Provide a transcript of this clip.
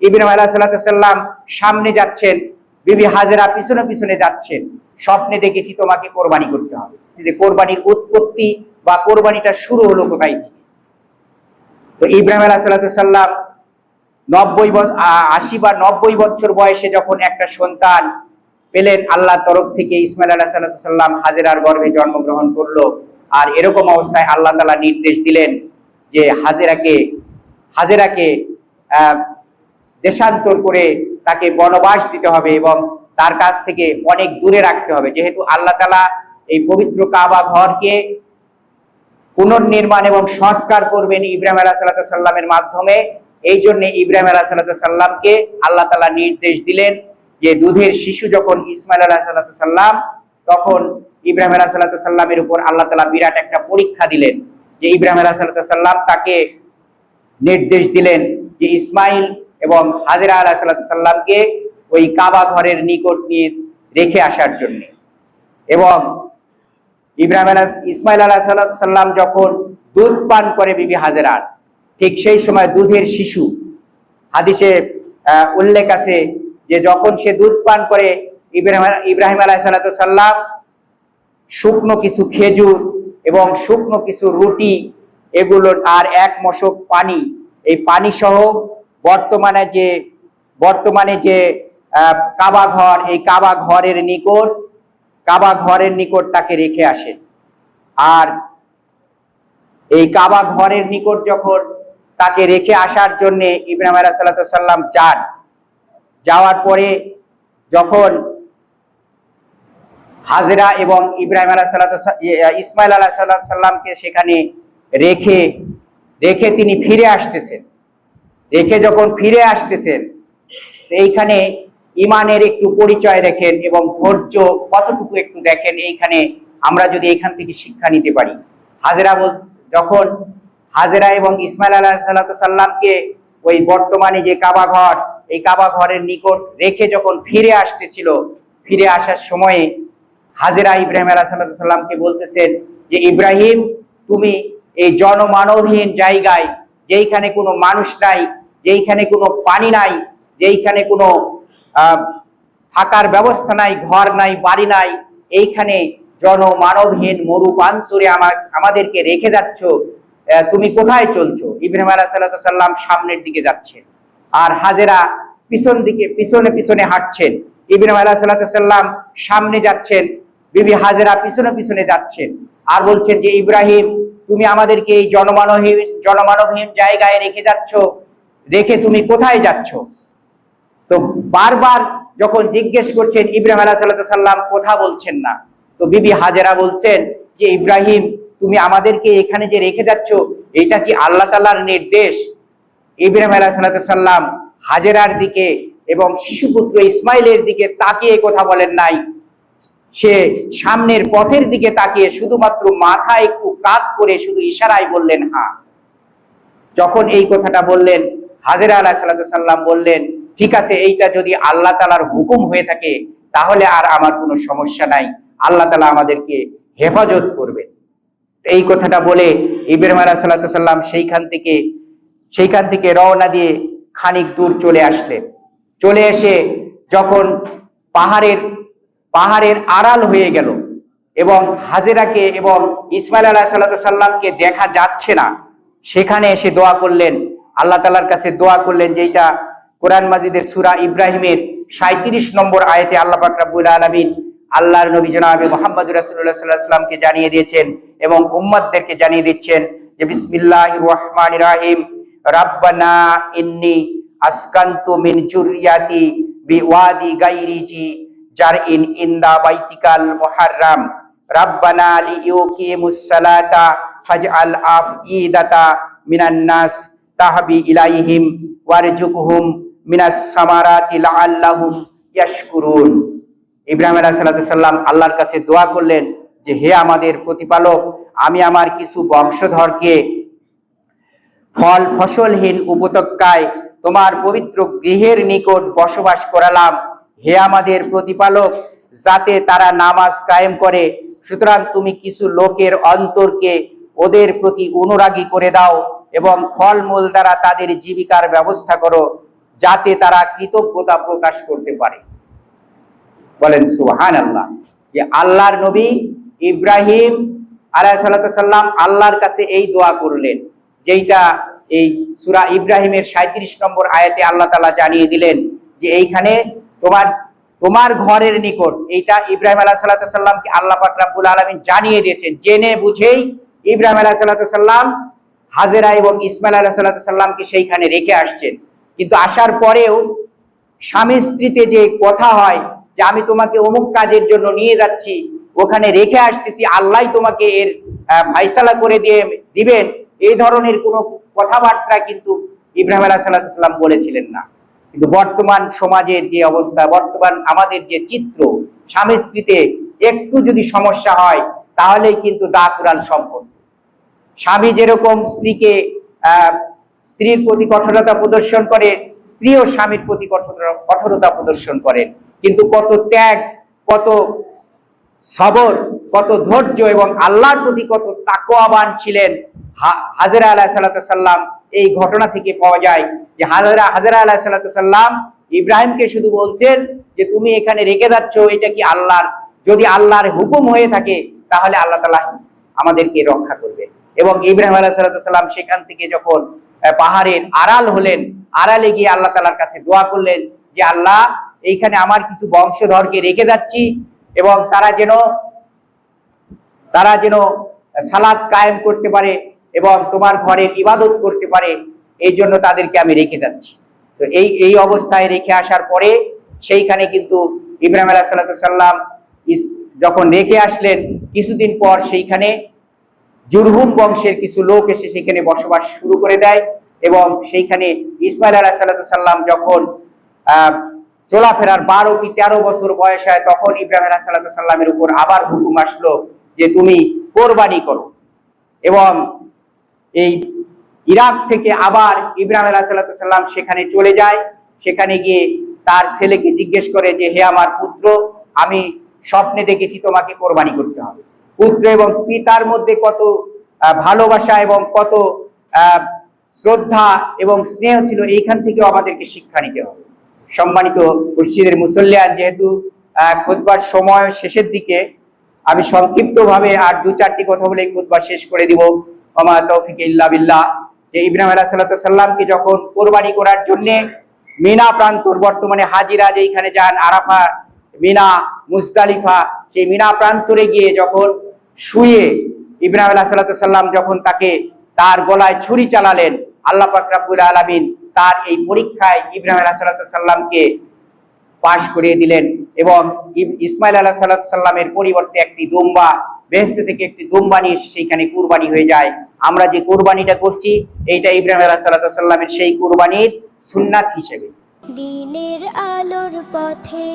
ইব্রাহিম আলাইহিস সালাম সামনে যাচ্ছেন, বিবি হাজেরা পিছনে পিছনে যাচ্ছেন। স্বপ্নে দেখেছি তোমাকে কোরবানি করতে হবে। যে কোরবানির উৎপত্তি বা কোরবানিটা শুরু হলো কোথায় থেকে? তো ইব্রাহিম আলাইহিস সালাম 80 বা 90 বছর বয়সে যখন একটা সন্তান পেলেন আল্লাহর তরফ থেকে, ইসমাইল আলাইহিস সালাম হাজেরার গর্ভে জন্মগ্রহণ করলো। আর এরকম অবস্থায় আল্লাহ তাআলা নির্দেশ দিলেন যে হাজেরাকে দেশান্তর করে তাকে বনবাস দিতে হবে এবং তার কাছ থেকে অনেক দূরে রাখতে হবে। যেহেতু আল্লাহ তাআলা এই পবিত্র কাবা ঘরকে পুনর্নির্মাণ এবং সংস্কার করবেন ইব্রাহিম আলাইহিস সালামের মাধ্যমে, এই জন্য ইব্রাহিম আলাইহিস সালামকে আল্লাহ তাআলা নির্দেশ দিলেন যে দুধের শিশু যখন ইসমাইল আলাইহিস সালাম, তখন ইব্রাহিম আলাইহিস সালামের উপর আল্লাহ তাআলা বিরাট একটা পরীক্ষা দিলেন। যে ইব্রাহিম আলাইহিস সালাম তাকে নির্দেশ দিলেন যে ইসমাইল এবং হাজেরা আলাইহিস সালামকে ওই কাবা ঘরের নিকট নিয়ে রেখে আসার জন্য। এবং ইসমাইল আলাইহিস সালাম যখন দুধ পান করে বিবি হাজেরার, ঠিক সেই সময় দুধের শিশু, হাদিসে উল্লেখ আছে যে যখন সে দুধ পান করে ইব্রাহিম আলাইহিস সালাম শুকনো কিছু খেজুর এবং শুকনো কিছু রুটি, এগুলো আর এক মশক পানি, এই পানি সহ বর্তমানে যে কাবা ঘর, এই কাবা ঘরের নিকট তাকে রেখে আসেন। আর এই কাবা ঘরের নিকট যখন তাকে রেখে আসার জন্য ইব্রাহিম আলাইহিস সালাম যাওয়ার পরে যখন হাজেরা এবং ইসমাইল আলাইহিস সালামকে সেখানে রেখে তিনি ফিরে আসতেছেন, যখন ফিরে আসতেছেন, এইখানে ইমানের একটু পরিচয় দেখেন এবং ধৈর্য কতটুকু একটু দেখেন। এইখানে আমরা যদি এখান থেকে শিক্ষা নিতে পারি, যখন হাজেরা এবং ইসমাইল আলাইহিস সালামকে ওই বর্তমানে যে কাবা ঘর, এই কাবা ঘরের নিকট রেখে যখন ফিরে আসার সময়ে হাজেরা ইব্রাহিম আলাইহিস সালামকে বলতেছেন যে ইব্রাহিম, তুমি এই জনমানবহীন জায়গায়, যেইখানে কোনো মানুষ নাই, যেইখানে কোনো পানি নাই, যেইখানে কোনো থাকার ব্যবস্থা নাই, ঘর নাই, বাড়ি নাই, এইখানে জনমানবহীন মরুপ্রান্তরে আমাদেরকে রেখে যাচ্ছ, তুমি কোথায় চলছো? ইব্রাহিম আলাইহিস সালাম সামনের দিকে যাচ্ছেন আর হাজেরা পিছনে পিছনে হাঁটছেন। ইব্রাহিম আলাইহিস সালাম সামনে যাচ্ছেন, বিবি হাজেরা পিছনে পিছনে যাচ্ছেন আর বলছেন যে ইব্রাহিম, তুমি আমাদেরকে এই জনমানবহীন জায়গায় রেখে তুমি কোথায় যাচ্ছ? তো বারবার যখন জিজ্ঞেস করছেন, ইব্রাহিম আলাইহিস সালাম কথা বলছেন না। তো বিবি হাজেরা বলছেন যে ইব্রাহিম, তুমি আমাদেরকে এখানে যে রেখে যাচ্ছ, এটা কি আল্লাহ তাআলার নির্দেশ? ইব্রাহিম আলাইহিস সালাম হাজেরার দিকে এবং শিশুপুত্র ইসমাইলের দিকে তাকিয়ে কথা বলেন নাই, সে সামনের পথের দিকে তাকিয়ে শুধুমাত্র মাথা একটু কাত করে শুধু ইশারায় বললেন হ্যাঁ। যখন এই কথাটা বললেন, হাজেরা আলাইহিস সালাম বললেন, ঠিক আছে, এইটা যদি আল্লাহ তাআলার হুকুম হয়ে থাকে তাহলে আর আমার কোনো সমস্যা নাই, আল্লাহ তাআলা আমাদেরকে হেফাজত করবেন। এই কথাটা বলে ইব্রাহিম আলাইহিস সালাম সেইখান থেকে রওনা দিয়ে খানিক দূর চলে আসলেন। চলে এসে যখন পাহাড়ের আড়াল হয়ে গেল এবং হাজেরাকে এবং ইসমাইল আলাইহিস সালামকে দেখা যাচ্ছে না, সেখানে এসে দোয়া করলেন, আল্লাহ তাআলার কাছে দোয়া করলেন, যেটা কোরআন মাজিদের সূরা ইব্রাহিমের 37 নম্বর আয়াতে আল্লাহ পাক রব্বুল আলামিন আল্লাহর নবী জনাবে মুহাম্মদুর রাসূলুল্লাহ সাল্লাল্লাহু আলাইহি ওয়াসাল্লামকে জানিয়ে দিয়েছেন এবং উম্মতদেরকে জানিয়ে দিচ্ছেন যে বিসমিল্লাহির রহমানির রহিম, রাব্বানা ইন্নী আসকানতু মিন যুররিয়াতি বিওয়াদি গায়রি জি জারইন ইনদা বাইতিকাল মুহাররাম রাব্বানা লিইউকিমুস সালাতা ফাজআল আফইদাতা মিনান নাস তাহবি ইলাইহিম ওয়ারজুকহুম মিনাস সামারাতি লাআল্লাহুম ইয়াশকুরুন। ইব্রাহিম আলাইহিস সালাম আল্লাহর কাছে দোয়া করলেন যে হে আমাদের প্রতিপালক, আমি আমার কিছু বংশধরকে ফল ফসলহীন উপত্যকায় তোমার পবিত্র গৃহের নিকট বসবাস করালাম। হে আমাদের প্রতিপালক, যাতে তারা নামাজ কায়েম করে, সুতরাং তুমি কিছু লোকের অন্তরকে ওদের প্রতি অনুরাগী করে দাও এবং ফলমূল দ্বারা তাদের জীবিকার ব্যবস্থা করো। যাতে তারা কৃতজ্ঞতা প্রকাশ করতে পারে। বলেন সুবহানাল্লাহ। যে আল্লাহর নবী ইব্রাহিম আলাইহিস সালাম আল্লাহর কাছে এই দোয়া করলেন, যেইটা এই সূরা ইব্রাহিমের 37 নম্বর আয়াতে আল্লাহ তাআলা জানিয়ে দিলেন যে এইখানে তোমার ঘরের নিকট, এইটা ইব্রাহিম আলাইহিস সালামকে আল্লাহ পাক রব্বুল আলামিন জানিয়ে দিয়েছেন। জেনে বুঝেই ইব্রাহিম আলাইহিস সালাম হাজেরা এবং ইসমাইল আলাইহিস সালামকে সেইখানে রেখে আসছেন। কিন্তু আসার পরেও স্বামী স্ত্রীতে যে কথা হয় যে আমি তোমাকে অমুক কাজের জন্য নিয়ে যাচ্ছি, ওখানে রেখে আসতেছি, আল্লাহ তোমাকে এর ফায়সালা করে দিবেন, এই ধরনের কোনো কথাবার্তা কিন্তু ইব্রাহিম আলাইহিস সালাম বলেছিলেন না। কিন্তু বর্তমান সমাজের যে অবস্থা, বর্তমান আমাদের যে চিত্র, স্বামী স্ত্রীতে একটু যদি সমস্যা হয় তাহলেই কিন্তু দা কুরাল সম্পর্ক। স্বামী যেরকম স্ত্রীর প্রতি কঠোরতা প্রদর্শন করে, স্ত্রীও স্বামীর প্রতি কঠোরতা প্রদর্শন করেন। কিন্তু কত ত্যাগ, কত সবর, কত ধৈর্য এবং আল্লাহর প্রতি কত তাকওয়াবান ছিলেন হাজেরা আলাইহিস সালাম, এই ঘটনা থেকে পাওয়া যায় যে হাজেরা আলাইহিস সালাম ইব্রাহিমকে শুধু বলছেন যে তুমি এখানে রেখে যাচ্ছ, এটা কি আল্লাহর, যদি আল্লাহর হুকুম হয়ে থাকে তাহলে আল্লাহ তাআলা আমাদেরকে রক্ষা করবে। এবং ইব্রাহিম আলাইহিস সালাম সেখান থেকে যখন পাহাড়ের আড়াল হলেন, আড়ালে গিয়ে আল্লাহ তাআলার কাছে দোয়া করলেন যে আল্লাহ, এইখানে আমার কিছু বংশধরকে রেখে যাচ্ছি এবং তারা যেন সালাত কায়েম করতে পারে এবং তোমার ঘরের ইবাদত করতে পারে, এই জন্য তাদেরকে আমি রেখে যাচ্ছি। তো এই অবস্থায় রেখে আসার পরে সেইখানে কিন্তু ইব্রাহিম আলাইহিস সালাম যখন রেখে আসলেন, কিছুদিন পর সেইখানে জুরহুম বংশের কিছু লোক এসে সেখানে বসবাস শুরু করে দেয়। এবং সেইখানে ইসমাইল আলাইহিস সালাম যখন চলাফেরার 12 কি 13 বছর বয়স হয়, তখন ইব্রাহিম আলাইহিস সালামের উপর আবার হুকুম আসলো যে তুমি কোরবানি করো। এবং এই ইরাক থেকে আবার ইব্রাহিম আলাইহিস সালাম সেখানে চলে যায়। সেখানে গিয়ে তার ছেলেকে জিজ্ঞেস করে যে হে আমার পুত্র, আমি স্বপ্নে দেখেছি তোমাকে কোরবানি করতে হবে। পুত্র এবং পিতার মধ্যে কত ভালোবাসা এবং কত শ্রদ্ধা এবং স্নেহ ছিল, এইখান থেকেও আমাদেরকে শিক্ষা নিতে হবে। সম্মানিত মসজিদের মুসল্লিয়ান, যেহেতু খুতবার সময় শেষের দিকে, আমি সংক্ষিপ্তভাবে আর 2-4টি কথা বলে খুতবা শেষ করে দিব। ওমা তৌফিক ইল্লা বিল্লাহ। যে ইব্রাহিম আলাইহিস সালামকে যখন কোরবানি করার জন্য মিনা প্রান্তর, বর্তমানে হাজিরা যেখানে যান, আরাফা, মিনা, মুজদালিফা, সেই মিনা প্রান্তরে গিয়ে যখন শুয়ে ইব্রাহিম আলাইহিস সালাম যখন তার গলায় ছুরি চালালেন, আল্লাহ পাক রব্বুল আলামিন তার এই পরীক্ষায় ইব্রাহিম আলাইহিস সালামকে পাশ করিয়ে দিলেন এবং ইসমাইল আলাইহিস সালামের পরিবর্তে একটি দুম্বা, বেহেশত থেকে একটি দুম্বা নিয়ে সেইখানে কুরবানি হয়ে যায়। আমরা যে কুরবানিটা করছি, এইটা ইব্রাহিম আলাইহিস সালামের সেই কুরবানির সুন্নাত হিসেবে। দিনের আলোর পথে